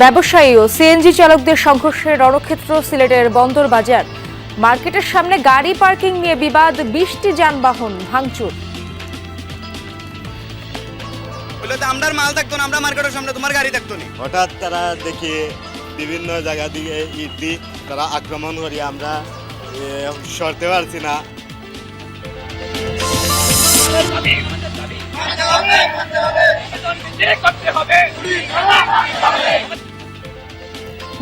ব্যবসায়ী ও সিএনজি চালকদের সংঘর্ষের রণক্ষেত্র সিলেটের বন্দর বাজার। মার্কেটের সামনে গাড়ি পার্কিং নিয়ে বিবাদ, 20টি যানবাহন ভাঙচুর। আমরা মাল থাকতো না, আমরা মার্কেটের সামনে, তোমার গাড়ি থাকতো না। হঠাৎ তারা দেখি বিভিন্ন জায়গা দিয়ে ইট দিয়ে তারা আক্রমণ করি, আমরা সরতে পারছি না।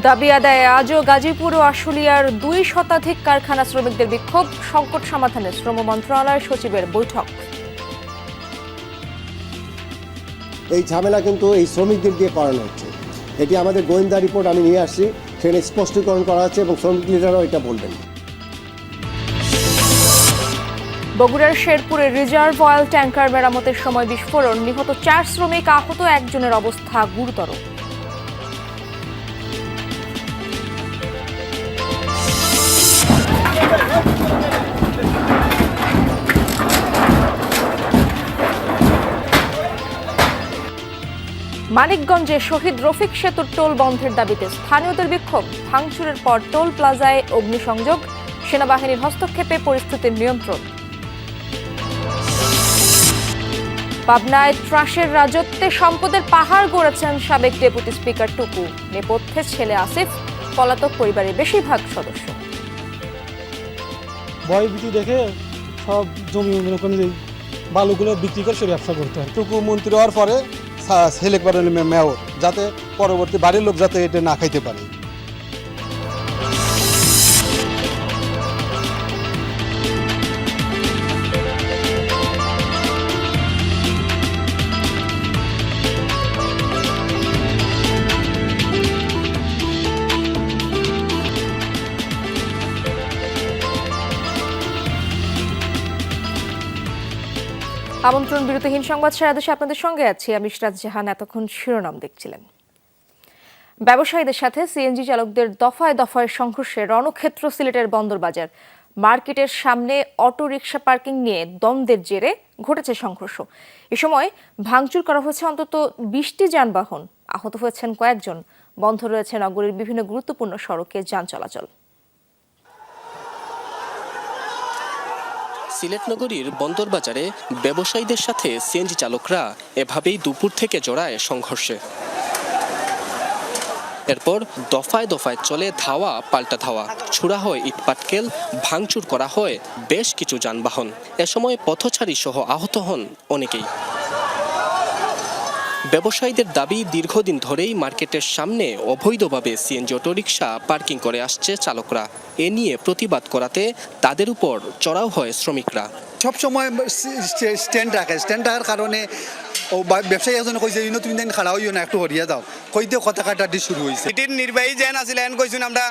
দাবি আদায়ে আজও গাজীপুর ও আশুলিয়ার 2 শতাধিক কারখানা শ্রমিকদের বিক্ষোভ, সংকট সমাধানে শ্রম মন্ত্রণালয় সচিবের বৈঠক। এই ঝামেলা কিন্তু এই শ্রমিকদের দিয়ে করানো হচ্ছে। এটি আমাদের গোয়েন্দা রিপোর্ট আমি নিয়ে আসছি, সেখানে স্পষ্টীকরণ করা হচ্ছে এবং শ্রমিক লিডারও এটা বলবেন। বগুড়ার শেরপুরে রিজার্ভ অয়েল ট্যাঙ্কার মেরামতের সময় বিস্ফোরণ, নিহত 4 শ্রমিক, আহত একজনের অবস্থা গুরুতর। মানিকগঞ্জে শহীদ রফিক সেতুর টোল বন্ধের দাবিতে স্থানীয়দের বিক্ষোভ, ভাঙচুরের পর টোল প্লাজায় অগ্নিসংযোগ, সেনাবাহিনীর হস্তক্ষেপে পরিস্থিতির নিয়ন্ত্রণ। পাবনায় ত্রাসের রাজত্বে সম্পদের পাহাড় গড়েছেন সাবেক ডেপুটি স্পিকার টুকু, নেপথ্যে ছেলে আসিফ, পলাতক পরিবারের বেশিরভাগ সদস্য। ভয়ভীতি দেখে সব জমি বালুগুলো বিক্রি করে সে ব্যবসা করতে হয়। টুকু মন্ত্রী হওয়ার পরে সিলেক্ট করেন মেয়র, যাতে পরবর্তী বাড়ির লোক যাতে এটা না খাইতে পারে। আমন্ত্রণ বিরতিহীন সংবাদ সারা দেশে আপনাদের সঙ্গে আছি আমি ইশরাত জাহান। এতক্ষণ শিরোনাম দেখছিলেন। ব্যবসায়ীদের সাথে সিএনজি চালকদের দফায় দফায় সংঘর্ষে রণক্ষেত্র সিলেটের বন্দর বাজার। মার্কেটের সামনে অটো রিকশা পার্কিং নিয়ে দ্বন্দ্বের জেরে ঘটেছে সংঘর্ষ। এ সময় ভাঙচুর করা হয়েছে অন্তত 20টি যানবাহন, আহত হয়েছেন কয়েকজন। বন্ধ রয়েছে নগরীর বিভিন্ন গুরুত্বপূর্ণ সড়কে যান চলাচল। সিলেট নগরীর বন্দর বাজারে ব্যবসায়ীদের সাথে সিএনজি চালকরা এভাবেই দুপুর থেকে জড়ায় সংঘর্ষে। এরপর দফায় দফায় চলে ধাওয়া পাল্টা ধাওয়া, ছোড়া হয় ইটপাটকেল, ভাঙচুর করা হয় বেশ কিছু যানবাহন। এ সময় পথচারী সহ আহত হন অনেকেই। ব্যবসায়ীদের দাবি, দীর্ঘদিন ধরেই মার্কেটের সামনে অবৈধভাবে সিএনজি অটোরিকশা পার্কিং করে আসছে চালকরা। এ নিয়ে প্রতিবাদ করাতে তাদের উপর চড়াও হয় শ্রমিকরা। সবসময় স্ট্যান্ড রাখার কারণে ও ব্যবসায়ী একজন কইছে তুমি দিন খাড়া হইও না, একটু হরিয়া দাও, কইতে কথা কাটাটি শুরু হয়েছে। সিটির নির্বাহী যেন আসলে এন কইছুন আমরা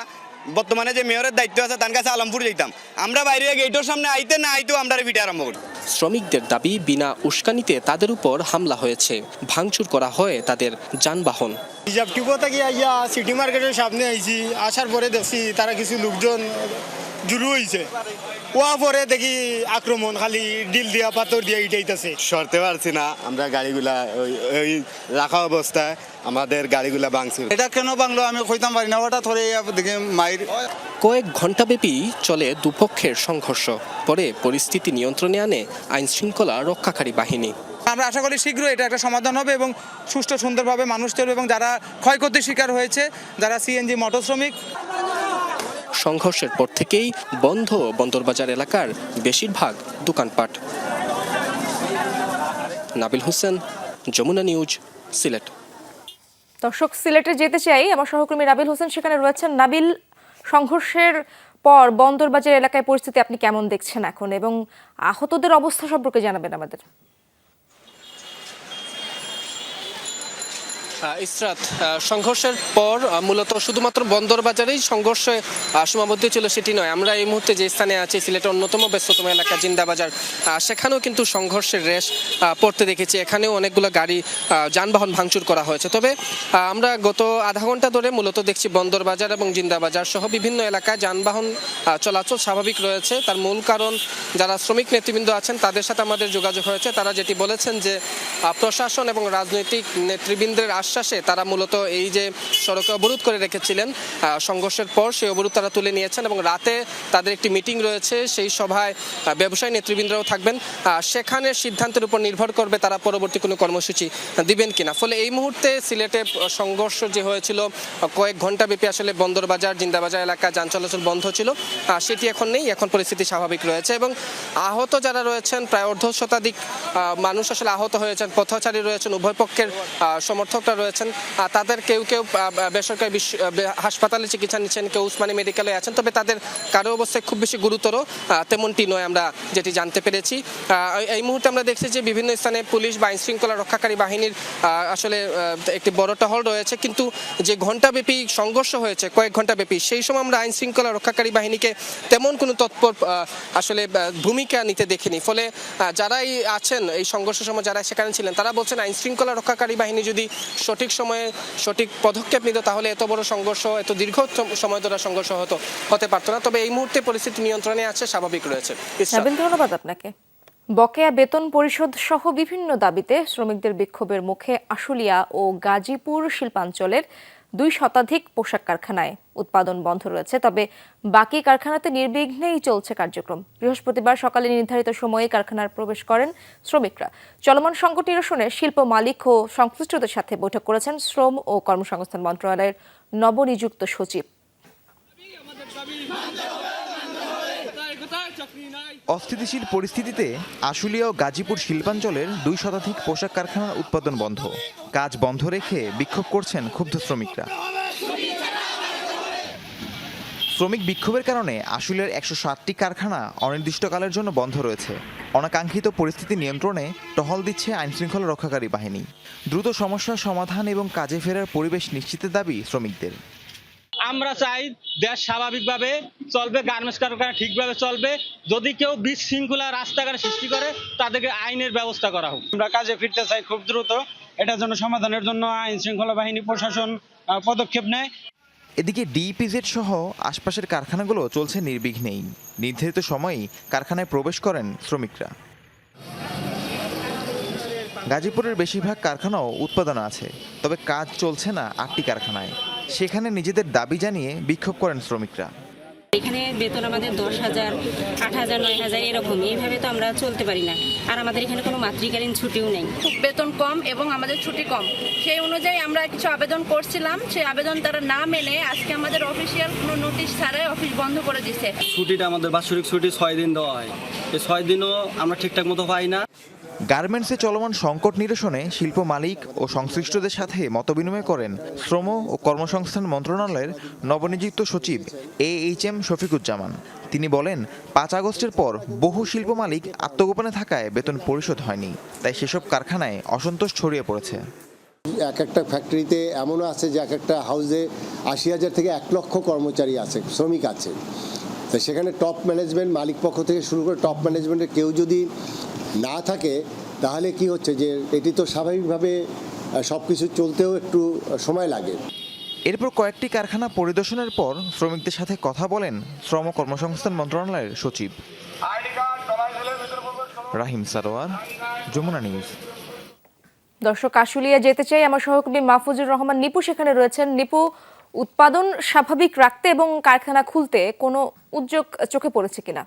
বর্তমানে যে মেয়রের দায়িত্ব আছে তার কাছে আলমপুর যেতাম, আমরা বাইরে গেটের সামনে আইতে না আইতেও আমরা ভিটা আরম্ভ করি। শ্রমিকদের দাবি, বিনা উস্কানিতে তাদের উপর হামলা হয়েছে, ভাঙচুর করা হয় তাদের যানবাহন। রিজার্ভ টিপো থেকে আইয়া সিটি মার্কেটের সামনে আইছি, আসার পরে দেখছি তারা কিছু লোকজন জুড়ু হয়েছে, ওয়া পরে দেখি আক্রমণ, খালি ডিল দিয়া পাথর দিয়া ইটাইতেছে। সরতে পারছি না, আমরা গাড়িগুলা ওই রাখা অবস্থায় আমাদের গাড়িগুলা ভাঙছিল। এটা কেন বাংলো আমি কইতাম পারি না, ওটা ধরে দেখে মায়ের। কয়েক ঘণ্টাব্যাপী চলে দুপক্ষের সংঘর্ষ, পরে পরিস্থিতি নিয়ন্ত্রণে আনে আইন শৃঙ্খলা রক্ষাকারী বাহিনী। আমরা আশা করি শীঘ্রই এটা একটা সমাধান হবে এবং সুষ্ঠু সুন্দরভাবে মানুষ চলবে, এবং যারা ক্ষয়ক্ষতির শিকার হয়েছে, যারা সিএনজি মোটর শ্রমিক। সংঘর্ষের পর থেকেই বন্ধ বন্দরবাজার এলাকার বেশিরভাগ দোকানপাট। নাবিল হোসেন, যমুনা নিউজ, সিলেট। দর্শক, সিলেটে যেতে চাই, আমার সহকর্মী নাবিল হোসেন সেখানে রয়েছেন। নাবিল, সংঘর্ষের পর বন্দরবাজার এলাকায় পরিস্থিতি আপনি কেমন দেখছেন এখন, এবং আহতদের অবস্থা সম্পর্কে জানাবেন আমাদের। ইসরাত, সংঘর্ষের পর মূলত শুধুমাত্র বন্দরবাজারেই সংঘর্ষে সীমাবদ্ধ ছিল সেটি নয়, আমরা এই মুহূর্তে যে স্থানে আছি সিলেটের অন্যতম ব্যস্ততম এলাকা জিন্দাবাজার, সেখানেও কিন্তু সংঘর্ষের রেশ পড়তে দেখেছি। এখানেও অনেকগুলো গাড়ি, যানবাহন ভাঙচুর করা হয়েছে। তবে আমরা গত আধা ঘন্টা ধরে মূলত দেখছি বন্দরবাজার এবং জিন্দাবাজার সহ বিভিন্ন এলাকায় যানবাহন চলাচল স্বাভাবিক রয়েছে। তার মূল কারণ, যারা শ্রমিক নেতৃবৃন্দ আছেন তাদের সাথে আমাদের যোগাযোগ হয়েছে, তারা যেটি বলেছেন যে প্রশাসন এবং রাজনৈতিক নেতৃবৃন্দের আশ্বাসে তারা মূলত এই যে সড়কে অবরোধ করে রেখেছিলেন সংঘর্ষের পর সেই অবরোধ তারা তুলে নিয়েছেন এবং রাতে তাদের একটি মিটিং রয়েছে, সেই সভায় ব্যবসায়ী নেতৃবৃন্দরাও থাকবেন। সেখানে সিদ্ধান্তের উপর নির্ভর করবে তারা পরবর্তী কোনো কর্মসূচি দিবেন কিনা। ফলে এই মুহূর্তে সিলেটে সংঘর্ষ যে হয়েছিল কয়েক ঘন্টা ব্যাপী, আসলে বন্দরবাজার জিন্দাবাজার এলাকা যান চলাচল বন্ধ ছিল, সেটি এখন নেই, এখন পরিস্থিতি স্বাভাবিক রয়েছে। এবং আহত যারা রয়েছেন প্রায় অর্ধশতাধিক মানুষ আসলে আহত হয়েছেন, পথচারী রয়েছেন, উভয় পক্ষের সমর্থকরা রয়েছেন। তাদের কেউ কেউ বেসরকারি হাসপাতালে চিকিৎসা নিচ্ছেন, কেউ উসমানী মেডিকেলে আছেন, তবে তাদের কারো অবস্থায় খুব বেশি গুরুতর তেমনটি নয় আমরা যেটি জানতে পেরেছি। এই মুহূর্তে আমরা দেখছি যে বিভিন্ন স্থানে পুলিশ বা আইনশৃঙ্খলা রক্ষাকারী বাহিনীর আসলে একটি বড় টহল রয়েছে, কিন্তু যে ঘণ্টাব্যাপী সংঘর্ষ হয়েছে কয়েক ঘণ্টাব্যাপী, সেই সময় আমরা আইনশৃঙ্খলা রক্ষাকারী বাহিনীকে তেমন কোনো তৎপর আসলে ভূমিকা নিতে দেখিনি। ফলে যারাই আছেন এই সংঘর্ষের সময় যারা সেখানে ছিলেন তারা বলছেন আইনশৃঙ্খলা রক্ষাকারী বাহিনী যদি সঠিক সময়ে সঠিক পদক্ষেপ নিত তাহলে এত বড় সংঘর্ষ, এত দীর্ঘ সময় ধরে সংঘর্ষ হতে পারতো না। তবে এই মুহূর্তে পরিস্থিতি নিয়ন্ত্রণে আছে, স্বাভাবিক রয়েছে। ধন্যবাদ আপনাকে। বকেয়া বেতন পরিশোধ সহ বিভিন্ন দাবিতে শ্রমিকদের বিক্ষোভের মুখে আশুলিয়া ও গাজীপুর শিল্পাঞ্চলের 2 শতাধিক পোশাক কারখানায় উৎপাদন বন্ধ রয়েছে, তবে বাকি কারখানাতে নির্বিঘ্নেই চলছে কার্যক্রম। বৃহস্পতিবার সকালে নির্ধারিত সময়ে কারখানার প্রবেশ করেন শ্রমিকরা। চলমান সংকট নিরসনে শিল্প মালিক ও সংশ্লিষ্টদের সাথে বৈঠক করেছেন শ্রম ও কর্মসংস্থান মন্ত্রণালয়ের নবনিযুক্ত সচিব। অস্থিতিশীল পরিস্থিতিতে আশুলিয়া ও গাজীপুর শিল্পাঞ্চলের 2 শতাধিক পোশাক কারখানার উৎপাদন বন্ধ। কাজ বন্ধ রেখে বিক্ষোভ করছেন ক্ষুব্ধ শ্রমিকরা। শ্রমিক বিক্ষোভের কারণে আশুলিয়ার 107টি কারখানা অনির্দিষ্টকালের জন্য বন্ধ রয়েছে। অনাকাঙ্ক্ষিত পরিস্থিতি নিয়ন্ত্রণে টহল দিচ্ছে আইনশৃঙ্খলা রক্ষাকারী বাহিনী। দ্রুত সমস্যার সমাধান এবং কাজে ফেরার পরিবেশ নিশ্চিতের দাবি শ্রমিকদের। আমরা চাই দেশ স্বাভাবিকভাবে চলবে, গার্মেন্টস কারখানা ঠিকভাবে চলবে। যদি কেউ বিশৃঙ্খলা রাস্তাঘাট সৃষ্টি করে তাদেরকে আইনের ব্যবস্থা করা হোক। আমরা কাজে ফিরতে চাই খুব দ্রুত, এটার জন্য সমাধানের জন্য আইন শৃঙ্খলা বাহিনী প্রশাসন পদক্ষেপ নেয়। এদিকে ডিইপিজেড সহ আশপাশের কারখানাগুলো চলছে নির্বিঘ্নেই। নির্ধারিত সময়েই কারখানায় প্রবেশ করেন শ্রমিকরা। গাজীপুরের বেশিরভাগ কারখানাও উৎপাদন আছে, তবে কাজ চলছে না 8টি কারখানায়। সেখানে নিজেদের দাবি জানিয়ে বিক্ষোভ করেন শ্রমিকরা। এখানে বেতন আমাদের 10,000, 8,000, 9,000 এরকম, এইভাবে তো আমরা চলতে পারি না। আর আমাদের এখানে কোনো মাতৃকালীন ছুটিও নেই, বেতন কম এবং আমাদের ছুটি কম। সেই অনুযায়ী আমরা কিছু আবেদন করছিলাম, সেই আবেদন তারা না মেনে আজকে আমাদের অফিসিয়াল কোনো নোটিশ ছাড়াই অফিস বন্ধ করে দিছে। ছুটিটা আমাদের বাৎসরিক ছুটি 6 দিন দেওয়া হয়, এই 6 দিনও আমরা ঠিকঠাক মতো পাই না। গার্মেন্টসে চলমান সংকট নিরসনে শিল্প মালিক ও সংশ্লিষ্টদের সাথে মতবিনিময় করেন শ্রম ও কর্মসংস্থান মন্ত্রণালয়ের নবনিযুক্ত সচিব AHM শফিকুজ্জামান। তিনি বলেন, 5 আগস্টের পর বহু শিল্প মালিক আত্মগোপনে থাকায় বেতন পরিশোধ হয়নি, তাই সেসব কারখানায় অসন্তোষ ছড়িয়ে পড়েছে। এক একটা ফ্যাক্টরিতে এমনও আছে যে এক একটা হাউসে 80,000 থেকে 1 লক্ষ কর্মচারী আছে, শ্রমিক আছে। তো সেখানে টপ ম্যানেজমেন্ট, মালিক পক্ষ থেকে শুরু করে টপ ম্যানেজমেন্টের কেউ যদি না থাকে তাহলে কি হচ্ছে যে এটি তো স্বাভাবিকভাবে সব কিছু চলতেও একটু সময় লাগে। এরপর কয়েকটি কারখানা পরিদর্শনের পর শ্রমিকদের সাথে কথা বলেন শ্রম কর্মসংস্থান মন্ত্রণালয়ের সচিব। রাহিম সারোয়ার, যমুনা নিউজ। দর্শক, আশুলিয়া যেতে চাই, আমার সহকর্মী মাহফুজুর রহমান নিপু সেখানে রয়েছেন। নিপু, উৎপাদন স্বাভাবিক রাখতে এবং কারখানা খুলতে কোনো উদ্যোগ চোখে পড়েছে কিনা?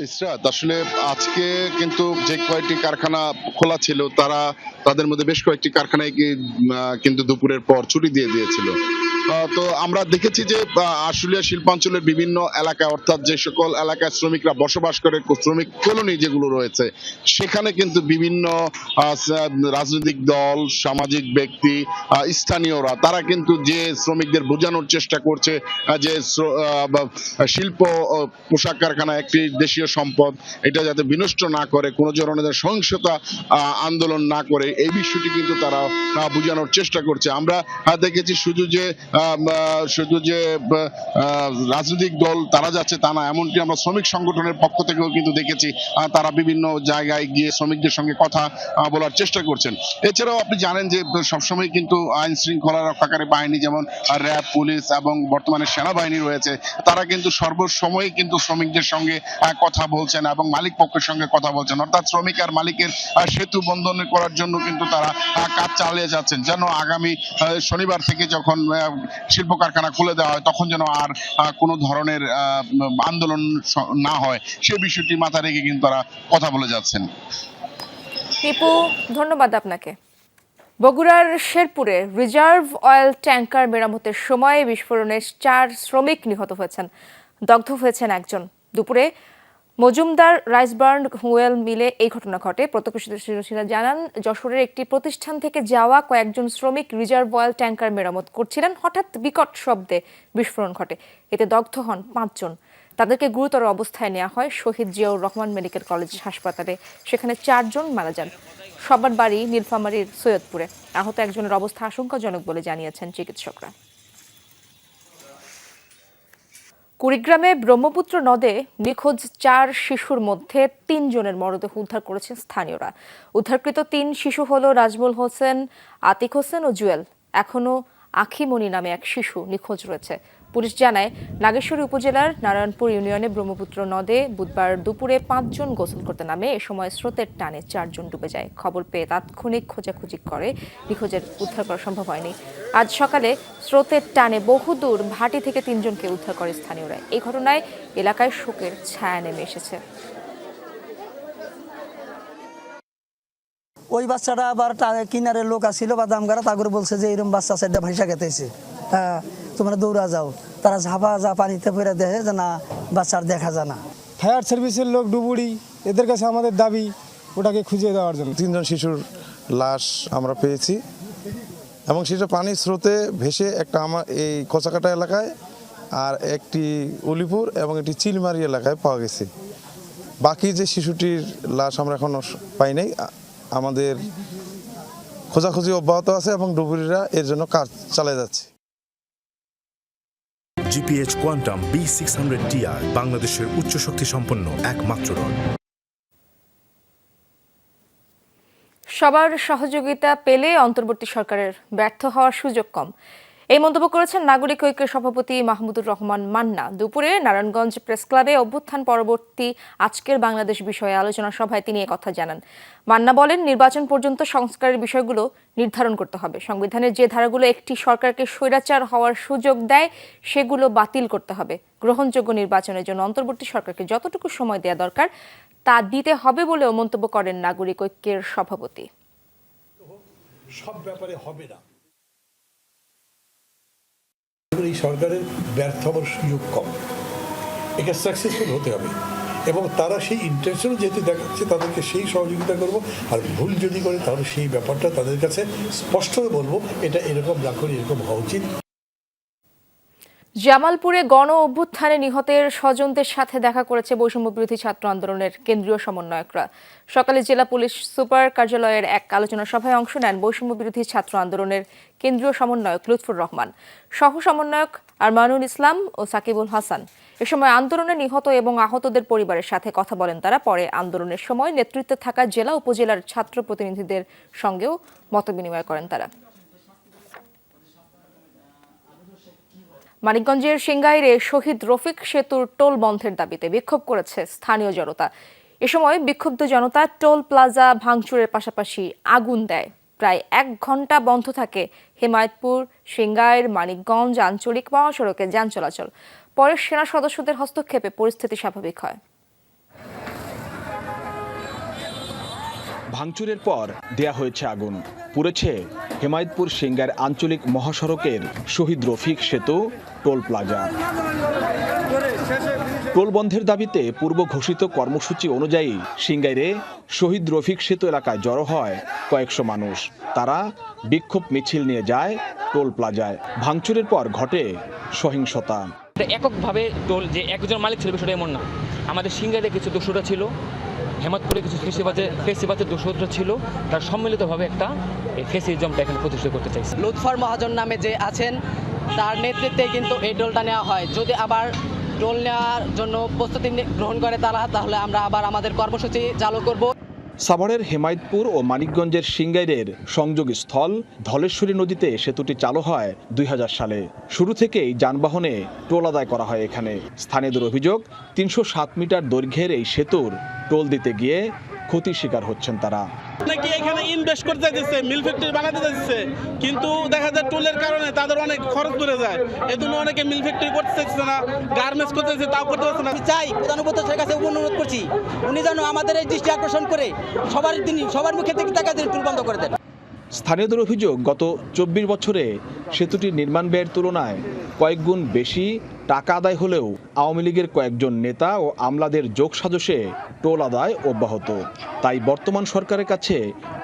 ইসরাত, আসলে আজকে কিন্তু যে কয়েকটি কারখানা খোলা ছিল তাদের মধ্যে বেশ কয়েকটি কারখানায় কিন্তু দুপুরের পর ছুটি দিয়ে দিয়েছিল। তো আমরা দেখেছি যে আশুলিয়া শিল্পাঞ্চলের বিভিন্ন এলাকায়, অর্থাৎ যে সকল এলাকায় শ্রমিকরা বসবাস করে, শ্রমিক কলোনি যেগুলো রয়েছে, সেখানে কিন্তু বিভিন্ন রাজনৈতিক দল, সামাজিক ব্যক্তি, স্থানীয়রা তারা কিন্তু যে শ্রমিকদের বোঝানোর চেষ্টা করছে যে শিল্প পোশাক কারখানা একটি দেশীয় সম্পদ, এটা যাতে বিনষ্ট না করে, কোনো ধরনের সহিংসতা আন্দোলন না করে, এই বিষয়টি কিন্তু তারা বোঝানোর চেষ্টা করছে। আমরা দেখেছি শুধু যে শুধু যে রাজনৈতিক দল তারা যাচ্ছে তা না, এমনকি আমরা শ্রমিক সংগঠনের পক্ষ থেকেও কিন্তু দেখেছি তারা বিভিন্ন জায়গায় গিয়ে শ্রমিকদের সঙ্গে কথা বলার চেষ্টা করছেন। এছাড়াও আপনি জানেন যে সবসময় কিন্তু আইন শৃঙ্খলা রক্ষাকারী বাহিনী যেমন র্যাব, পুলিশ এবং বর্তমানে সেনাবাহিনী রয়েছে, তারা কিন্তু সর্বসময় কিন্তু শ্রমিকদের সঙ্গে কথা বলছেন এবং মালিক পক্ষের সঙ্গে কথা বলছেন, অর্থাৎ শ্রমিক আর মালিকের সেতু বন্ধন করার জন্য কিন্তু তারা কাজ চালিয়ে যাচ্ছেন, যেন আগামী শনিবার থেকে যখন শিল্প কারখানা খুলে দেওয়া হয় তখন যেন আর কোনো ধরনের আন্দোলন না হয়, সে বিষয়টি মাথায় রেখে কিন্তু তারা কথা বলে যাচ্ছেন। টিপু, ধন্যবাদ আপনাকে। বগুড়ার শেরপুরে রিজার্ভ অয়েল ট্যাঙ্কার মেরামতের সময় বিস্ফোরণে 4 শ্রমিক নিহত হয়েছেন, দগ্ধ হয়েছেন একজন। দুপুরে মজুমদার রাইসবার্ন হুয়েল মিলে এই ঘটনা ঘটে। প্রত্যক্ষদর্শীরা জানান, যশোরের একটি প্রতিষ্ঠান থেকে যাওয়া কয়েকজন শ্রমিক রিজার্ভ অয়েল ট্যাঙ্কার মেরামত করছিলেন। হঠাৎ বিকট শব্দে বিস্ফোরণ ঘটে, এতে দগ্ধ হন 5 জন। তাদেরকে গুরুতর অবস্থায় নেওয়া হয় শহীদ জিয়াউর রহমান মেডিকেল কলেজ হাসপাতালে, সেখানে 4 জন মারা যান। সবার বাড়ি নীলফামারীর সৈয়দপুরে। আহত একজনের অবস্থা আশঙ্কাজনক বলে জানিয়েছেন চিকিৎসকরা। কুড়িগ্রামে ব্রহ্মপুত্র নদে নিখোঁজ 4 শিশুর মধ্যে 3 জনের মরদেহ উদ্ধার করেছেন স্থানীয়রা। উদ্ধারকৃত 3 শিশু হল রাজমুল হোসেন, আতিক হোসেন ও জুয়েল। এখনও আখিমণি নামে এক শিশু নিখোঁজ রয়েছে। পুলিশ জানায়, নাগেশ্বরী উপজেলার নারায়ণপুর ইউনিয়নে ব্রহ্মপুত্র নদে বুধবার দুপুরে 5 জন গোসল করতে নামে। এ সময় স্রোতের টানে 4 জন ডুবে যায়। খবর পেয়ে তাৎক্ষণিক খোঁজাখুঁজি করে নিখোঁজের উদ্ধার করা সম্ভব হয়নি। আজ সকালে স্রোতের টানে বহুদূর ভাটি থেকে 3 জনকে উদ্ধার করে স্থানীয়রা। এই ঘটনায় এলাকায় শোকের ছায়া নেমে এসেছে। ওই বাচ্চাটা আবার কিনারের লোক আসছিল বা দামগারা, তাগর বলছে যে এরকম বাচ্চা সাইডটা ভাইসা গেতেছে, হ্যাঁ তোমরা দৌড়া যাও। তারা ঝাপা পানিতে পড়ে দেখে যে না, বাচ্চার দেখা যায় না। ফায়ার সার্ভিসের লোক, ডুবুরি, এদের কাছে আমাদের দাবি ওটাকে খুঁজে দেওয়ার জন্য। 3 জন শিশুর লাশ আমরা পেয়েছি এবং সেটা পানির স্রোতে ভেসে একটা আমার এই কচাকাটা এলাকায় আর একটি উলিপুর এবং একটি চিলমারি এলাকায় পাওয়া গেছে। বাকি যে শিশুটির লাশ আমরা এখনো পাই নাই। আমাদের খোঁজাখুঁজি অব্যাহত আছে এবং ডুবুরিরা এর জন্য কাজ চালিয়ে যাচ্ছে। জিপিএইচ কোয়ান্টাম B600TR বাংলাদেশের উচ্চ শক্তি সম্পন্ন একমাত্র রড। সবার সহযোগিতা পেলে অন্তর্বর্তী সরকারের ব্যর্থ হওয়ার সুযোগ কম, এই মন্তব্য করেছেন নাগরিক ঐক্যের সভাপতি মাহমুদুর রহমান মান্না। দুপুরে নারায়ণগঞ্জ প্রেস ক্লাবে অভ্যুত্থান পরবর্তী আজকের বাংলাদেশ বিষয়ে আলোচনা সভায় তিনি কথা জানান। মান্না বলেন, নির্বাচন পর্যন্ত সংস্কারের বিষয়গুলো নির্ধারণ করতে হবে। সংবিধানের যে ধারাগুলো একটি সরকারকে স্বৈরাচার হওয়ার সুযোগ দেয় সেগুলো বাতিল করতে হবে। গ্রহণযোগ্য নির্বাচনের জন্য অন্তর্বর্তী সরকারকে যতটুকু সময় দেওয়া দরকার তা দিতে হবে বলেও মন্তব্য করেন নাগরিক ঐক্যের সভাপতি। সব ব্যাপারে হবে না, এই সরকারের ব্যর্থ হওয়ার সুযোগ কম, এটা সাকসেসফুল হতে হবে এবং তারা সেই ইন্টেনশন যেহেতু দেখাচ্ছে তাদেরকে সেই সহযোগিতা করব। আর ভুল যদি করে তাহলে সেই ব্যাপারটা তাদের কাছে স্পষ্ট বলবো, এটা এরকম না করে এরকম হওয়া উচিত। জামালপুরে গণ অভ্যুত্থানে নিহতের স্বজনদের সাথে দেখা করেছে বৈষম্য বিরোধী ছাত্র আন্দোলনের কেন্দ্রীয় সমন্বয়করা। সকালে জেলা পুলিশ সুপার কার্যালয়ের এক আলোচনা সভায় অংশ নেন বৈষম্য বিরোধী ছাত্র আন্দোলনের কেন্দ্রীয় সমন্বয়ক লুৎফুর রহমান, সহ সমন্বয়ক আরমানুল ইসলাম ও সাকিবুল হাসান। এ সময় আন্দোলনে নিহত এবং আহতদের পরিবারের সাথে কথা বলেন তারা। পরে আন্দোলনের সময় নেতৃত্বে থাকা জেলা উপজেলার ছাত্র প্রতিনিধিদের সঙ্গেও মতবিনিময় করেন তারা। মানিকগঞ্জের সিংগাইরে শহীদ রফিক সেতুর টোল বন্ধের দাবিতে বিক্ষোভ করেছে স্থানীয় জনতা। এ সময় বিক্ষুব্ধ জনতা টোল প্লাজা ভাঙচুরের পাশাপাশি আগুন দেয়। প্রায় 1 ঘন্টা বন্ধ থাকে হেমায়েতপুর, সিংগাইর, মানিকগঞ্জ আঞ্চলিক মহাসড়কে যান চলাচল। পরে সেনা সদস্যদের হস্তক্ষেপে পরিস্থিতি স্বাভাবিক হয়। ভাঙচুরের পর দেয়া হয়েছে আগুন। পুড়েছে হেমায়েতপুর সিংগাইর আঞ্চলিক মহাসড়কের শহীদ রফিক সেতু টোল প্লাজা। টোল বন্ধের দাবিতে পূর্ব ঘোষিত কর্মসূচি অনুযায়ী সিংগাইরে শহীদ রফিক সেতু এলাকায় জড়ো হয় কয়েকশো মানুষ। তারা বিক্ষোভ মিছিল নিয়ে যায় টোল প্লাজায়। ভাঙচুরের পর ঘটে সহিংসতা। এককভাবে টোল যে একজন মালিক ছিল বিষয়টা এমন না, আমাদের সিংগাইরে কিছু দোষরা ছিল, হেমায়তপুরে কিছু ফেসিবাদের দোষরা ছিল, তার সম্মিলিতভাবে একটা ফেসিজমটা এখানে প্রতিষ্ঠা করতে চাইছে। লুৎফর মহাজন নামে যে আছেন তার নেতৃত্বে কিন্তু এই টোলটা নেওয়া হয়। যদি আবার টোল নেওয়ার জন্য প্রস্তুতি গ্রহণ করে তারা, তাহলে আমরা আবার আমাদের কর্মসূচি চালু করব। সাভারের হেমায়েতপুর ও মানিকগঞ্জের সিংগাইরের সংযোগস্থল ধলেশ্বরী নদীতে সেতুটি চালু হয় 2000 সালে। শুরু থেকেই যানবাহনে টোল আদায় করা হয় এখানে। স্থানীয়দের অভিযোগ, 307 মিটার দৈর্ঘ্যের এই সেতুর টোল দিতে গিয়ে ক্ষতির শিকার হচ্ছেন তারা। নাকি এখানে ইনভেস্ট করতে দিচ্ছে, মিল ফ্যাক্টরি বানাতে দিচ্ছে, কিন্তু দেখা যায় টোলের কারণে তাদের অনেক খরচ পড়ে যায়। এজন্য অনেকে মিল ফ্যাক্টরি করতে চাইছে না, গার্মেন্টস করতে চাইছে, তাও করতে পারছে না। চাই প্রধান উপদেষ্টার কাছে অনুরোধ করছি, উনি যেন আমাদের এই দৃষ্টি আকর্ষণ করে সবার মুখে থেকে টাকা দিয়ে টোল বন্ধ করে দেন। স্থানীয়দের অভিযোগ, গত 24 বছরে সেতুটির নির্মাণ ব্যয়ের তুলনায় কয়েক গুণ বেশি টাকা আদায় হলেও আওয়ামী লীগের কয়েকজন নেতা ও আমলাদের যোগসাজশে টোল আদায় অব্যাহত। তাই বর্তমান সরকারের কাছে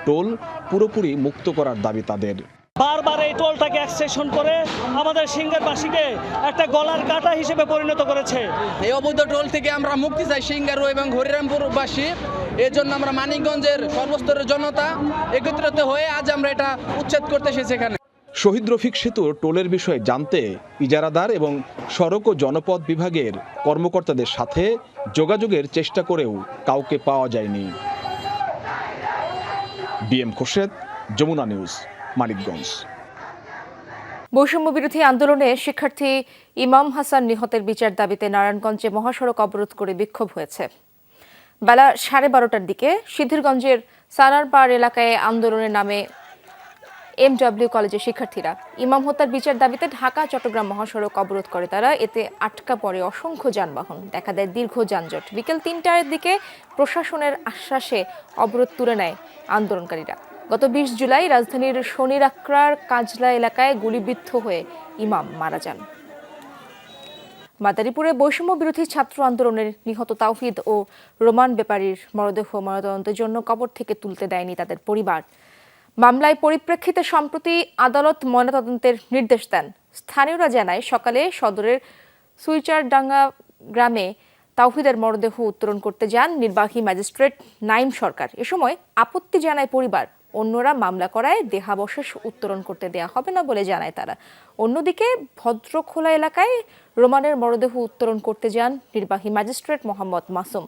টোল পুরোপুরি মুক্ত করার দাবি তাদের। বারবার এই টোলটাকে এক্সটেনশন করে আমাদের সিঙ্গারবাসীকে একটা গলার কাটা হিসেবে পরিণত করেছে। এই অবৈধ টোল থেকে আমরা মুক্তি চাই সিঙ্গারো এবং হরিরামপুরবাসী। এর জন্য আমরা মানিকগঞ্জের সর্বস্তরের জনতা একত্রিত হয়ে আজ আমরা এটা উচ্ছেদ করতে এসেছি এখানে। শহীদ রফিক সেতুর টোলের বিষয়ে জানতে ইজারাদার এবং সড়ক ও জনপথ বিভাগের কর্মকর্তাদের সাথে যোগাযোগের চেষ্টা করেও কাউকে পাওয়া যায়নি। B M Khorshed, Jamuna news, Manikganj. বৈষম্য বিরোধী আন্দোলনে শিক্ষার্থী ইমাম হাসান নিহতের বিচার দাবিতে নারায়ণগঞ্জে মহাসড়ক অবরোধ করে বিক্ষোভ হয়েছে। বেলা 12:30টার দিকে সিদ্ধিরগঞ্জের সানারপাড় এলাকায় আন্দোলনের নামে MW কলেজের শিক্ষার্থীরা ইমাম হত্যার বিচার দাবিতে ঢাকা চট্টগ্রাম মহাসড়ক অবরোধ করে তারা। এতে আটকা পড়ে অসংখ্য যানবাহন, দেখা দেয় দীর্ঘ যানজট। বিকেল 3টার দিকে প্রশাসনের আশ্বাসে অবরোধ তুলে নেয় আন্দোলনকারীরা। গত 20 জুলাই রাজধানীর শনিরাকড়ার কাজলা এলাকায় গুলিবিদ্ধ হয়ে ইমাম মারা যান। মাদারীপুরে বৈষম্য বিরোধী ছাত্র আন্দোলনের নিহত তাওহিদ ও রোমান ব্যাপারীর মরদেহ ময়নাতদন্তের জন্য কবর থেকে তুলতে দেয়নি তাদের পরিবার। মামলায় পরিপ্রেক্ষিতে সম্প্রতি আদালত ময়নাতদন্তের নির্দেশ দেন। স্থানীয়রা জানায়, সকালে সদরের সুইচারডাঙ্গা গ্রামে তাওহিদের মরদেহ উত্তোলন করতে যান নির্বাহী ম্যাজিস্ট্রেট নাইম সরকার। এ সময় আপত্তি জানায় পরিবার। অন্যরা মামলা করায় দেহাবশেষ উত্তোলন করতে দেয়া হবে না বলে জানায় তারা। অন্যদিকে ভদ্রখোলা এলাকায় রোমানের মরদেহ উত্তোলন করতে যান নির্বাহী ম্যাজিস্ট্রেট মোহাম্মদ মাসুম।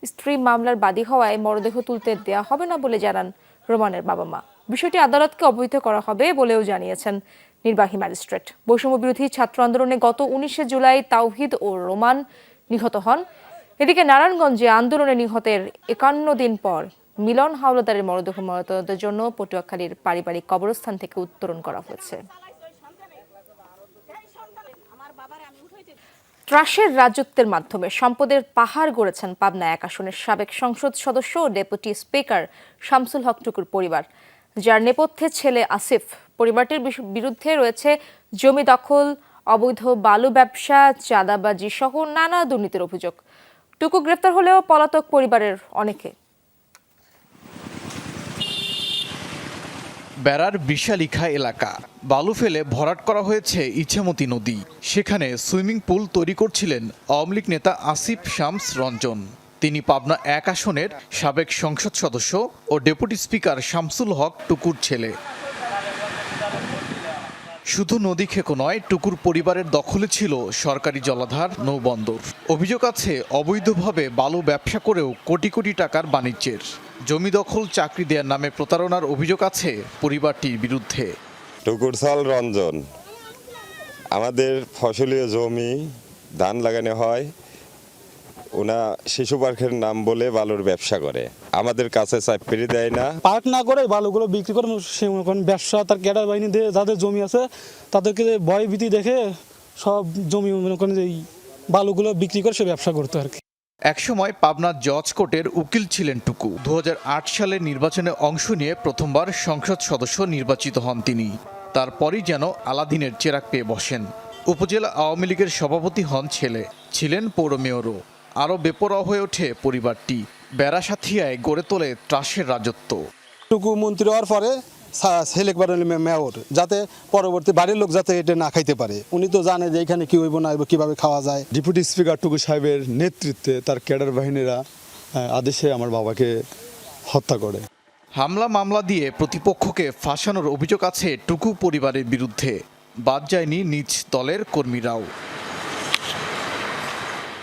স্ত্রী মামলার বাদী হওয়ায় মরদেহ তুলতে দেয়া হবে না বলে জানান রোমানের বাবা মা। বিষয়টি আদালতকে অবহিত করা হবে বলেও জানিয়েছেন নির্বাহী ম্যাজিস্ট্রেট। বৈষম্য বিরোধী ছাত্র আন্দোলনে গত 19 জুলাই তাওহিদ ও রোমান নিহত হন। এদিকে নারায়ণগঞ্জে আন্দোলনে নিহতের 51 দিন পর মিলন হাওলাদারের মরদেহ ময়নাতদন্তের জন্য পটুয়াখালীর পারিবারিক কবরস্থান থেকে উত্তোলন করা হয়েছে। ত্রাসের রাজত্বের মাধ্যমে সম্পদের পাহাড় গড়েছেন পাবনা 1 আসনের সাবেক সংসদ সদস্য ও ডেপুটি স্পিকার শামসুল হক টুকুর পরিবার, যার নেপথ্যে ছেলে আসিফ। পরিবারটির বিরুদ্ধে রয়েছে জমি দখল, অবৈধ বালু ব্যবসা, চাঁদাবাজি সহ নানা দুর্নীতির অভিযোগ। টুকু গ্রেফতার হলেও পলাতক পরিবারের অনেকে। বেড়ার বিশালিখা এলাকা বালু ফেলে ভরাট করা হয়েছে ইছামতি নদী। সেখানে সুইমিং পুল তৈরি করছিলেন আওয়ামী লীগ নেতা আসিফ শামস রঞ্জন। তিনি পাবনা 1 আসনের সাবেক সংসদ সদস্য ও ডেপুটি স্পিকার শামসুল হক টুকুর ছেলে। শুধু নদী খেকো নয়, টুকুর পরিবারের দখলে ছিল সরকারি জলাধার, নৌবন্দর। অভিযোগ আছে অবৈধভাবে বালু ব্যবসা করেও কোটি কোটি টাকার বাণিজ্যের। জমি দখল, চাকরি দেওয়ার নামে প্রতারণার অভিযোগ আছে পরিবারটির বিরুদ্ধে। টুকুর সাল রঞ্জন, আমাদের ফসলীয় জমি ধান লাগানো হয়, ওনা শিশু পার্কের নাম বলে বালুর ব্যবসা করে, আমাদের কাছে চাকরি দেয় না। পার্ক না করে বালুগুলো বিক্রি করে ব্যবসা, তার ক্যাডার বাহিনী দিয়ে যাদের জমি আছে তাদেরকে ভয় ভীতি দেখে সব জমি মনে করেন এই বালুগুলো বিক্রি করে সে ব্যবসা করতো আর কি। একসময় পাবনা জজ কোর্টের উকিল ছিলেন টুকু। 2008 সালের নির্বাচনে অংশ নিয়ে প্রথমবার সংসদ সদস্য নির্বাচিত হন তিনি। তারপরই যেন আলাদিনের চেরাগ পেয়ে বসেন। উপজেলা আওয়ামী লীগের সভাপতি হন ছেলে, ছিলেন পৌর মেয়রও। আরও বেপরোয়া হয়ে ওঠে পরিবারটি। বেড়াসাথিয়ায় গড়ে তোলে ত্রাসের রাজত্ব। টুকু মন্ত্রী হওয়ার পরে সিলেক্ট মেয়র, যাতে পরবর্তী বাড়ির লোক যাতে এটা না খাইতে পারে। উনি তো জানে যে এখানে কি হইব না হইব, কিভাবে খাওয়া যায়। ডেপুটি স্পিকার টুকু সাহেবের নেতৃত্বে তার ক্যাডার বাহিনীরা আদেশে আমার বাবাকে হত্যা করে। হামলা মামলা দিয়ে প্রতিপক্ষকে ফাঁসানোর অভিযোগ আছে টুকু পরিবারের বিরুদ্ধে। বাদ যায়নি নিজ দলের কর্মীরাও।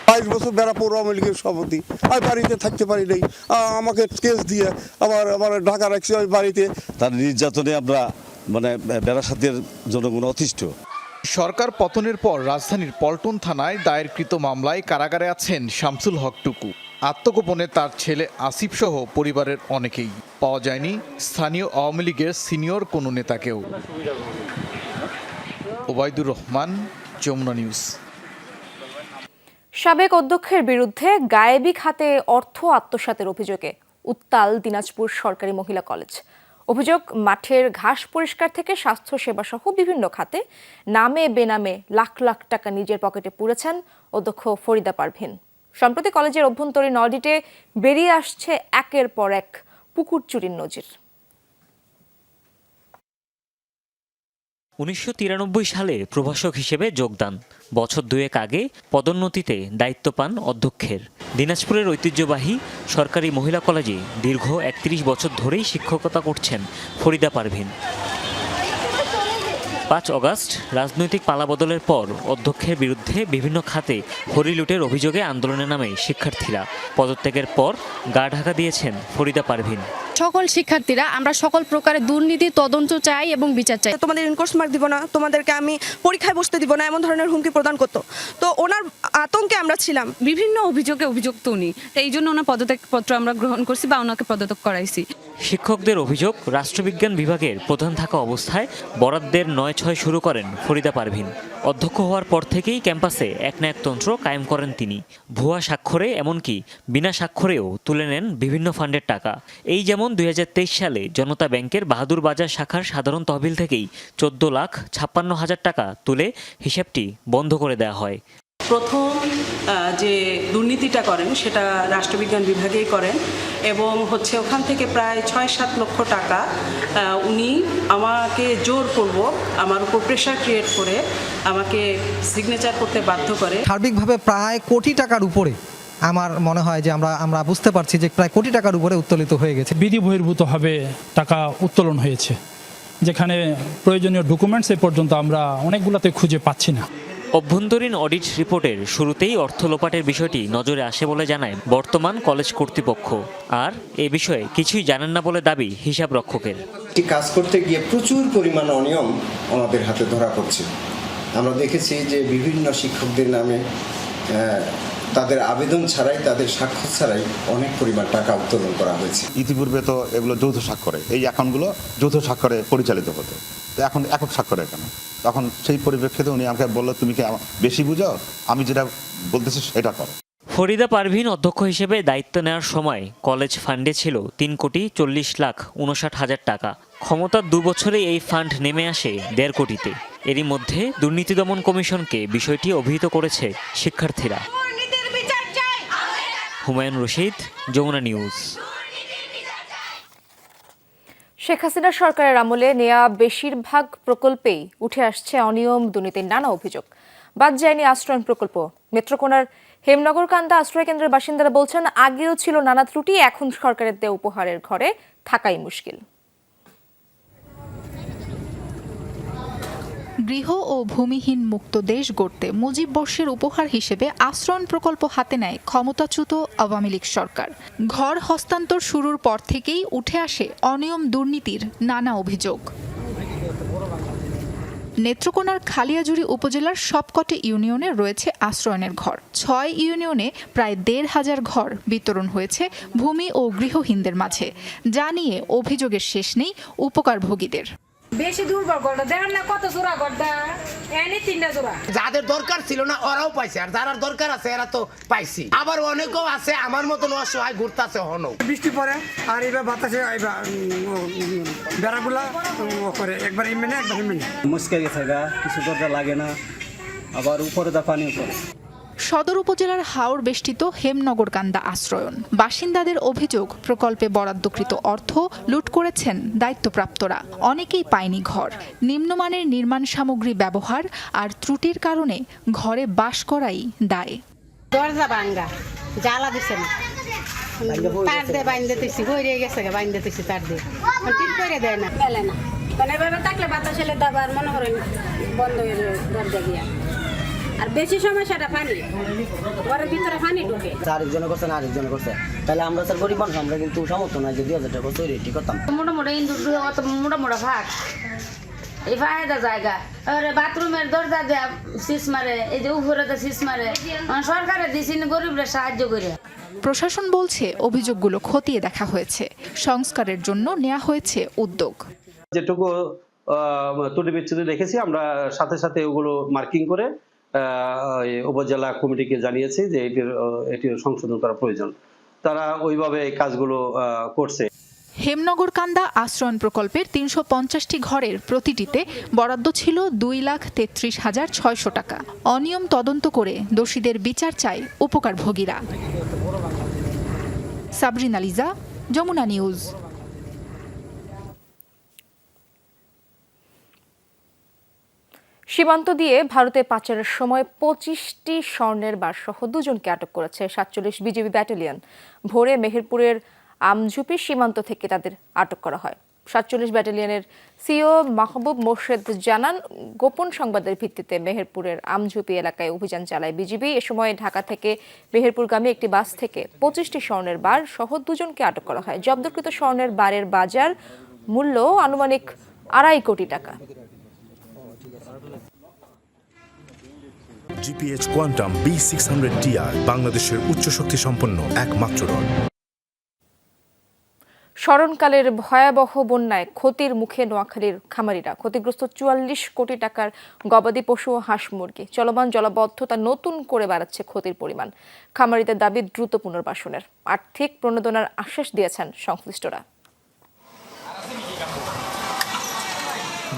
22 বছর বেড়া পৌর আওয়ামী লীগের সভাপতি, আমি বাড়িতে থাকতে পারি নাই, আমাকে কেস দিয়ে আমার ঢাকা রাখছে আমি বাড়িতে। তার নির্যাতনে আমরা বেড়াসাতের জনগণ অতিষ্ঠ। সরকার পতনের পর রাজধানীর পল্টন থানায় দায়েরকৃত মামলায় কারাগারে আছেন শামসুল হক টুকু। আত্মগোপনে তার ছেলে আসিফ সহ পরিবারের অনেকেই। পাওয়া যায়নি স্থানীয় আওয়ামী লীগের সিনিয়র কোনো নেতাকেও। ওবায়দুর রহমান, যমুনা নিউজ। সাবেক অধ্যক্ষের বিরুদ্ধে গায়েবী খাতে অর্থ আত্মসাতের অভিযোগে উত্তাল দিনাজপুর সরকারি মহিলা কলেজ। অভিযোগ, মাঠের ঘাস পরিষ্কার থেকে স্বাস্থ্যসেবা সহ বিভিন্ন খাতে নামে বেনামে লাখ লাখ টাকা নিজের পকেটে পুরেছেন অধ্যক্ষ ফরিদা পারভিন। সম্প্রতি কলেজের অভ্যন্তরীণ অডিটে বেরিয়ে আসছে একের পর এক পুকুর চুরির নজির। 1993 সালে প্রভাষক হিসেবে যোগদান, বছর দুয়েক আগে পদোন্নতিতে দায়িত্ব পান অধ্যক্ষের। দিনাজপুরের ঐতিহ্যবাহী সরকারি মহিলা কলেজে দীর্ঘ 31 বছর ধরেই শিক্ষকতা করছেন ফরিদা পারভিন। 5 অগাস্ট রাজনৈতিক পালাবদলের পর অধ্যক্ষের বিরুদ্ধে বিভিন্ন খাতে হরিলুটের অভিযোগে আন্দোলনে নামে শিক্ষার্থীরা। পদত্যাগের পর গা ঢাকা দিয়েছেন ফরিদা পারভিন। সকল শিক্ষার্থীরা আমরা সকল প্রকারের দুর্নীতি তদন্ত চাই এবং বিচার চাই। তোমাদের ইনকোর্স মার্ক দিব না, তোমাদেরকে আমি পরীক্ষায় বসতে দিব না, এমন ধরনের হুমকি প্রদান করতো। তো ওনার আতঙ্কে আমরা ছিলাম। বিভিন্ন অভিযোগে অভিযুক্ত উনি, এই জন্য ওনার পদত্যাগপত্র আমরা গ্রহণ করছি বা ওনাকে পদত্যাগ করাইছি। শিক্ষকদের অভিযোগ, রাষ্ট্রবিজ্ঞান বিভাগের প্রধান থাকা অবস্থায় বরাদ্দের 9-6 শুরু করেন ফরিদা পারভিন। অধ্যক্ষ হওয়ার পর থেকেই ক্যাম্পাসে একনায়কতন্ত্র কায়েম করেন তিনি। ভুয়া স্বাক্ষরে এমনকি বিনা স্বাক্ষরেও তুলে নেন বিভিন্ন ফান্ডের টাকা। এই যেমন 2023 সালে জনতা ব্যাংকের বাহাদুর বাজার শাখার সাধারণ তহবিল থেকেই 14,56,000 টাকা তুলে হিসাবটি বন্ধ করে দেওয়া হয়। প্রথম যে দুর্নীতিটা করেন সেটা রাষ্ট্রবিজ্ঞান বিভাগেই করেন এবং ওখান থেকে প্রায় 6-7 লক্ষ টাকা উনি আমাকে জোর করব, আমার উপর প্রেশার ক্রিয়েট করে আমাকে সিগনেচার করতে বাধ্য করে। সার্বিকভাবে প্রায় কোটি টাকার উপরে আমার মনে হয় যে আমরা বুঝতে পারছি যে প্রায় কোটি টাকার উপরে উত্তোলিত হয়ে গেছে। বিধি বহির্ভূতভাবে টাকা উত্তোলন হয়েছে, যেখানে প্রয়োজনীয় ডকুমেন্টস এ পর্যন্ত আমরা অনেকগুলোতে খুঁজে পাচ্ছি না। অভ্যন্তরীণ অডিট রিপোর্টের শুরুতেই অর্থ লোপাটের বিষয়টি নজরে আসে বলে জানায় বর্তমান কলেজ কর্তৃপক্ষ। আর এ বিষয়ে কিছুই জানেন না বলে দাবি হিসাব রক্ষকের। কাজ করতে গিয়ে প্রচুর পরিমাণ অনিয়ম আমাদের হাতে ধরা পড়ছে। আমরা দেখেছি যে বিভিন্ন শিক্ষকদের নামে তাদের আবেদন ছাড়াই, তাদের স্বাক্ষর ছাড়াই অনেক পরিমাণ টাকা উত্তোলন করা হয়েছে। ইতিপূর্বে তো এগুলো যৌথ স্বাক্ষরে, এই অ্যাকাউন্টগুলো যৌথ স্বাক্ষরে পরিচালিত হতো, এখন একক স্বাক্ষরে কেন? তখন সেই পরিপ্রেক্ষিতে উনি আমাকে বললো, তুমি কি বেশি বুঝো, আমি যেটা বলতেছি সেটা করো। ফরিদা পারভিন অধ্যক্ষ হিসেবে দায়িত্ব নেওয়ার সময় কলেজ ফান্ডে ছিল 3,40,59,000 টাকা। ক্ষমতার 2 বছরে এই ফান্ড নেমে আসে 1.5 কোটিতে। এরই মধ্যে দুর্নীতি দমন কমিশনকে বিষয়টি অভিহিত করেছে শিক্ষার্থীরা। হুমায়ুন রশিদ, যমুনা নিউজ। শেখ হাসিনা সরকারের আমলে নেয়া বেশিরভাগ প্রকল্পেই উঠে আসছে অনিয়ম, দুর্নীতির নানা অভিযোগ। বাদ যায়নি আশ্রয়ণ প্রকল্প। নেত্রকোনার হেমনগর কান্দা আশ্রয় কেন্দ্রের বাসিন্দারা বলছেন, আগেও ছিল নানা ত্রুটি, এখন সরকারের দেয়া উপহারের ঘরে থাকাই মুশকিল। গৃহ ও ভূমিহীন মুক্ত দেশ গড়তে মুজিব বর্ষের উপহার হিসেবে আশ্রয়ণ প্রকল্প হাতে নেয় ক্ষমতাচ্যুত আওয়ামী লীগ সরকার। ঘর হস্তান্তর শুরুর পর থেকেই উঠে আসে অনিয়ম, দুর্নীতির নানা অভিযোগ। নেত্রকোনার খালিয়াজুড়ি উপজেলার সবকটি ইউনিয়নে রয়েছে আশ্রয়নের ঘর। 6 ইউনিয়নে প্রায় 1,500 ঘর বিতরণ হয়েছে ভূমি ও গৃহহীনদের মাঝে, যা নিয়ে অভিযোগের শেষ নেই উপকারভোগীদের। বেশি দুর্বল গড়টা দেখেন না, কত জোড়া গড়টা, এনে 3টা জোড়া। যাদের দরকার ছিল না ওরাও পাইছে, আর যারা দরকার আছে এরা তো পাইছি। আবার অনেকেও আছে আমার মতন অসহায় ঘুরতেছে। হনো বৃষ্টি পড়ে আর এবার বাতাসে বেড়াগুলা করে একবার এমনি একবার এমনি মুশকিল গেছে, কিছু দরকার লাগে না, আবার উপরে দা পানি পড়ে। সদর উপজেলার হাওর বেষ্টিত হেমনগর কান্দা আশ্রয়ন। বাসিন্দাদের অভিযোগ, প্রকল্পে বরাদ্দকৃত অর্থ লুট করেছেন দায়িত্বপ্রাপ্তরা। অনেকেই পায়নি ঘর। নিম্নমানের নির্মাণ সামগ্রী ব্যবহার আর ত্রুটির কারণে ঘরে বাস করাই দায়। দরজা ভাঙা, জ্বালা দিছে না, তার দিয়ে বাইন্ধে দিছি, হয়ে গেছে বাইন্ধে দিছি, তার দিয়ে ঠিক করে দেয় না, ফেলে না। মানে এভাবে থাকলে বাতাস এলে তো আবার মনে করেন বন্ধ হয়ে যাবে দরজা গিয়া। আর বেশি সময় সেটা পানি ঘরের ভিতরে পানি ঢুকে। আরেকজনে করছে না আরেকজনে করছে, তাহলে আমরা স্যার গরিব মানুষ, আমরা কিন্তু সমর্থন নাই যে 2000 টাকা তৈরি ঠিক করতাম। মোটা ইন্দুর অত মোটা ফাঁক এই ফায়দা জায়গা বাথরুমের দরজা দেয়া শীষ মারে, এই যে উপরে শীষ মারে, সরকারে দিছি গরিবরা সাহায্য করে। প্রশাসন বলছে অভিযোগগুলো খতিয়ে দেখা হয়েছে, সংস্কারের জন্য নেওয়া হয়েছে উদ্যোগ। যেটুকু ত্রুটি বিচ্ছুতি দেখেছি আমরা সাথে সাথে ওগুলো মার্কিং করে উপজেলা কমিটিকে জানিয়েছি যে এটির সংশোধন করা প্রয়োজন। তারা ওইভাবে এই কাজগুলো করছে। হেমনগরকান্দা আশ্রয়ণ প্রকল্পের ৩৫০টি ঘরের প্রতিটিতে বরাদ্দ ছিল 2,33,600 টাকা। অনিয়ম তদন্ত করে দোষীদের বিচার চায় উপকারভোগীরা। সাবরিনা লিজা, যমুনা নিউজ। সীমান্ত দিয়ে ভারতে পাচারের সময় 25টি স্বর্ণের বার সহ 2 জনকে আটক করেছে 47 বিজিবি ব্যাটালিয়ন। ভোরে মেহেরপুরের আমঝুপি সীমান্ত থেকে তাদের আটক করা হয়। 47 ব্যাটালিয়নের সিও মাহবুব মোর্শেদ জানান, গোপন সংবাদের ভিত্তিতে মেহেরপুরের আমঝুপি এলাকায় অভিযান চালায় বিজিবি। এ সময় ঢাকা থেকে মেহেরপুরগামী একটি বাস থেকে 25টি স্বর্ণের বার সহ 2 জনকে আটক করা হয়। জব্দকৃত স্বর্ণের বারের বাজার মূল্য আনুমানিক 2.5 কোটি টাকা। জিপিএইচ কোয়ান্টাম B600 TR বাংলাদেশের উচ্চ শক্তি সম্পন্ন একমাত্র রড। স্মরণকালের ভয়াবহ বন্যায় ক্ষতির মুখে নোয়াখালীর খামারিরা। ক্ষতিগ্রস্ত 44 কোটি টাকার গবাদি পশু ও হাঁস মুরগি। চলমান জলাবদ্ধতা নতুন করে বাড়াচ্ছে ক্ষতির পরিমাণ। খামারিদের দাবি দ্রুত পুনর্বাসনের। আর্থিক প্রণোদনার আশ্বাস দিয়েছেন সংশ্লিষ্টরা।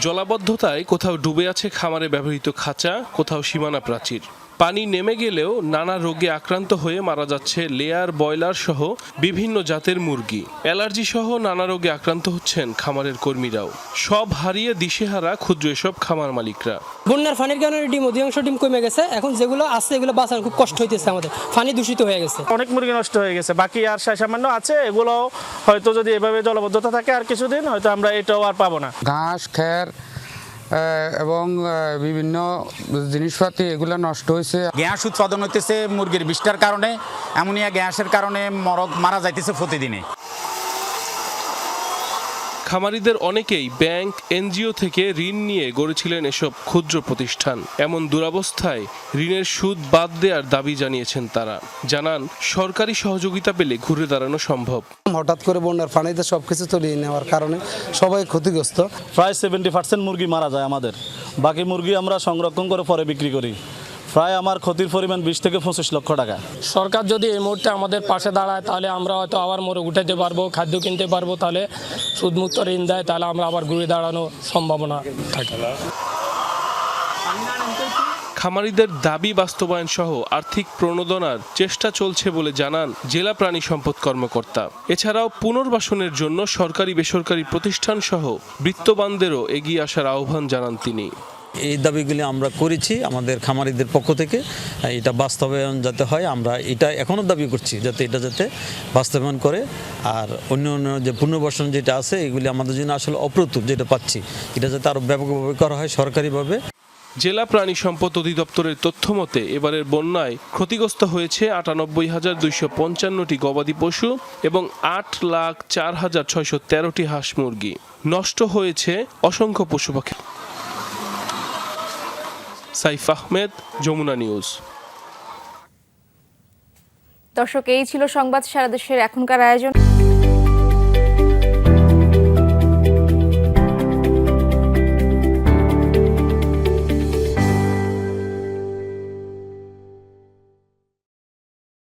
জলাবদ্ধতায় কোথাও ডুবে আছে খামারে ব্যবহৃত খাঁচা, কোথাও সীমানা প্রাচীর। পানি নেমে গেলেও নানা রোগে আক্রান্ত হয়ে মারা যাচ্ছে লেয়ার, ব্রয়লার সহ বিভিন্ন জাতের মুরগি। অ্যালার্জি সহ নানা রোগে আক্রান্ত হচ্ছেন খামারের কর্মীরাও। সব হারিয়ে দিশেহারা ক্ষুদ্র এসব খামার মালিকরা। বন্যার পানির কারণে ডিম অধিকাংশ ডিম কমে গেছে, এখন যেগুলো আছে এগুলো বাঁচানো খুব কষ্ট হইতেছে আমাদের, পানি দূষিত হয়ে গেছে। অনেক মুরগি নষ্ট হয়ে গেছে, বাকি আর সামান্য আছে। এগুলো হয়তো যদি এভাবে জলাবদ্ধতা থাকে আর কিছুদিন হয়তো আমরা এটাও আর পাবো না। ঘাস, খের এবং বিভিন্ন জিনিসপাতি এগুলো নষ্ট হয়েছে। গ্যাস উৎপাদন হইতেছে মুরগির বিষটার কারণে, অ্যামোনিয়া গ্যাসের কারণে মারা যাইতেছে প্রতিদিনে। খামারিদের অনেকেই ব্যাংক, এনজিও থেকে ঋণ নিয়ে গড়েছিলেন এসব ক্ষুদ্র প্রতিষ্ঠান। এমন দুরবস্থায় ঋণের সুদ বাদ দেওয়ার দাবি জানিয়েছেন তারা। জানান, সরকারি সহযোগিতা পেলে ঘুরে দাঁড়ানো সম্ভব। হঠাৎ করে বন্যার পানিতে সবকিছু তলিয়ে নেওয়ার কারণে সবাই ক্ষতিগ্রস্ত। প্রায় 70% মুরগি মারা যায় আমাদের, বাকি মুরগি আমরা সংরক্ষণ করে পরে বিক্রি করি। প্রায় আমার ক্ষতির পরিমাণ 20 থেকে 25 লক্ষ টাকা। সরকার যদি এই মুহূর্তে আমাদের পাশে দাঁড়ায় তাহলে আমরা হয়তো আবার মোড়ে উঠাতে পারবো, খাদ্য কিনতে পারবো, তাহলে সুদমুক্ত ঋণ দেয় তাহলে আমরা আবার ঘুরে দাঁড়ানোর সম্ভাবনা থাকে। খামারিদের দাবি বাস্তবায়ন সহ আর্থিক প্রণোদনার চেষ্টা চলছে বলে জানান জেলা প্রাণী সম্পদ কর্মকর্তা। এছাড়াও পুনর্বাসনের জন্য সরকারি বেসরকারি প্রতিষ্ঠান সহ বিত্তবানদেরও এগিয়ে আসার আহ্বান জানান তিনি। এই দাবিগুলি আমরা করেছি আমাদের খামারিদের পক্ষ থেকে, এটা বাস্তবায়ন যাতে হয় আমরা এটা এখনও দাবি করছি, যাতে এটা বাস্তবায়ন করে। আর অন্য যে পুনর্বাসন যেটা আছে এগুলি আমাদের জন্য আসলে অপ্রতুল, যেটা পাচ্ছি এটা যাতে আরও ব্যাপকভাবে করা হয় সরকারিভাবে। জেলা প্রাণী সম্পদ অধিদপ্তরের তথ্য মতে এবারের বন্যায় ক্ষতিগ্রস্ত হয়েছে 98,255টি গবাদি পশু এবং 8,04,613টি হাঁস মুরগি। নষ্ট হয়েছে অসংখ্য পশু পাখি। সাইফ আহমেদ, যমুনা নিউজ। দর্শক, এই ছিল সংবাদ সারা দেশের এখনকার আয়োজন।